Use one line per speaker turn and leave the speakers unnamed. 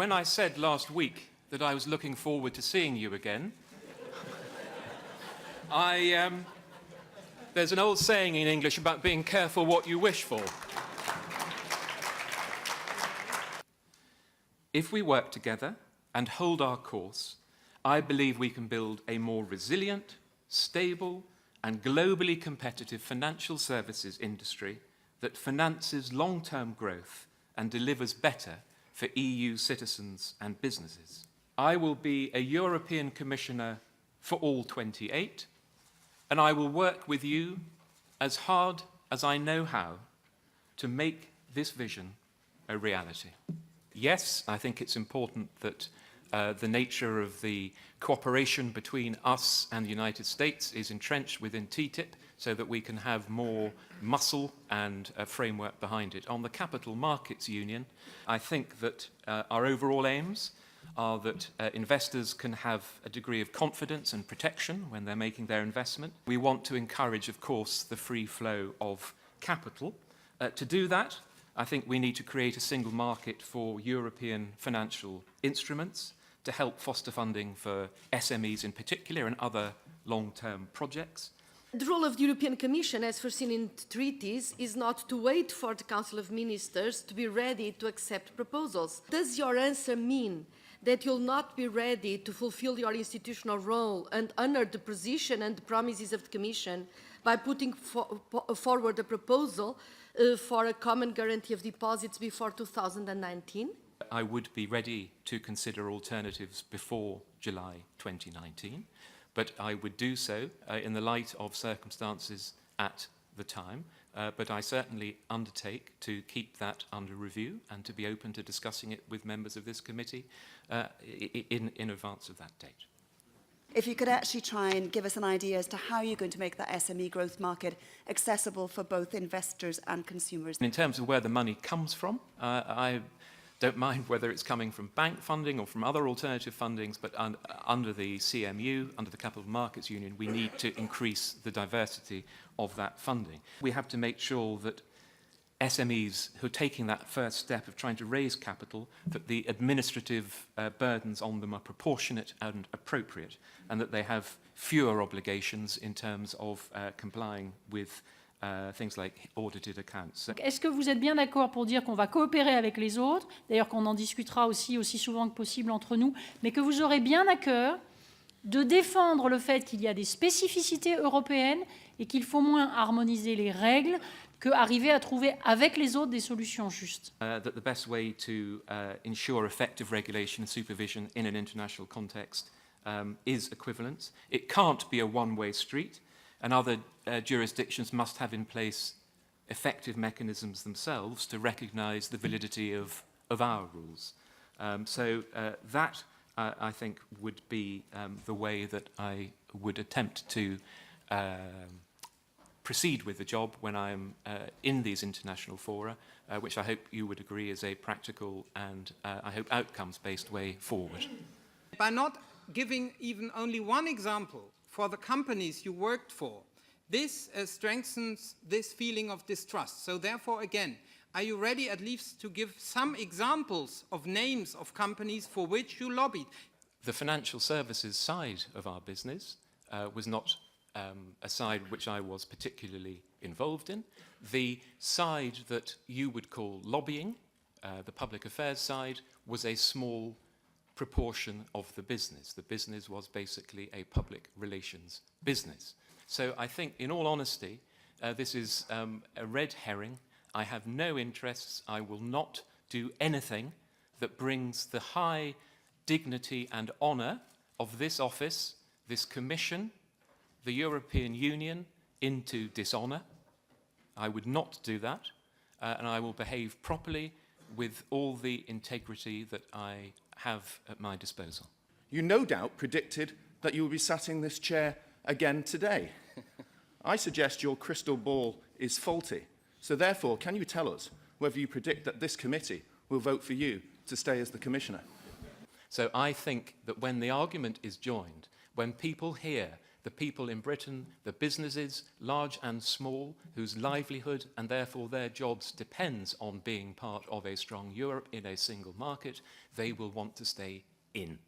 When I said last week that I was looking forward to seeing you again, there's an old saying in English about being careful what you wish for. If we work together and hold our course, I believe we can build a more resilient, stable, and globally competitive financial services industry that finances long-term growth and delivers better for EU citizens and businesses. I will be a European Commissioner for all 28, and I will work with you as hard as I know how to make this vision a reality. Yes, I think it's important that the nature of the cooperation between us and the United States is entrenched within TTIP so that we can have more muscle and a framework behind it. On the Capital Markets Union, I think that our overall aims are that investors can have a degree of confidence and protection when they're making their investment. We want to encourage, of course, the free flow of capital. To do that, I think we need to create a single market for European financial instruments to help foster funding for SMEs in particular and other long-term projects.
The role of the European Commission, as foreseen in the treaties, is not to wait for the Council of Ministers to be ready to accept proposals. Does your answer mean that you'll not be ready to fulfill your institutional role and honour the position and the promises of the Commission by putting forward a proposal for a common guarantee of deposits before 2019?
I would be ready to consider alternatives before July 2019, but I would do so in the light of circumstances at the time. But I certainly undertake to keep that under review and to be open to discussing it with members of this committee in advance of that date.
If you could actually try and give us an idea as to how you're going to make that SME growth market accessible for both investors and consumers.
In terms of where the money comes from, I don't mind whether it's coming from bank funding or from other alternative fundings, but under the CMU, under the Capital Markets Union, we need to increase the diversity of that funding. We have to make sure that SMEs who are taking that first step of trying to raise capital, that the administrative burdens on them are proportionate and appropriate, and that they have fewer obligations in terms of complying with things like audited accounts.
Est-ce que vous êtes bien d'accord pour dire qu'on va coopérer avec les autres, d'ailleurs qu'on en discutera aussi souvent que possible entre nous, mais que vous aurez bien à cœur de défendre le fait qu'il y a des spécificités européennes et qu'il faut moins harmoniser les règles qu'arriver à trouver avec les autres des solutions justes?
That the best way to ensure effective regulation and supervision in an international context is equivalence. It can't be a one-way street, and other jurisdictions must have in place effective mechanisms themselves to recognise the validity of our rules. That, I think, would be the way that I would attempt to proceed with the job when I'm in these international fora, which I hope you would agree is a practical and, I hope, outcomes-based way forward.
By not giving even only one example for the companies you worked for, this strengthens this feeling of distrust. So therefore, again, are you ready at least to give some examples of names of companies for which you lobbied?
The financial services side of our business was not a side which I was particularly involved in. The side that you would call lobbying, the public affairs side, was a small proportion of the business. The business was basically a public relations business. So I think, in all honesty, this is a red herring. I have no interests. I will not do anything that brings the high dignity and honour of this office, this commission, the European Union, into dishonour. I would not do that, and I will behave properly with all the integrity that I have at my disposal.
You no doubt predicted that you will be sat in this chair again today. I suggest your crystal ball is faulty. So therefore, can you tell us whether you predict that this committee will vote for you to stay as the Commissioner?
So I think that when the argument is joined, when people hear the people in Britain, the businesses, large and small, whose livelihood and therefore their jobs depends on being part of a strong Europe in a single market, they will want to stay in.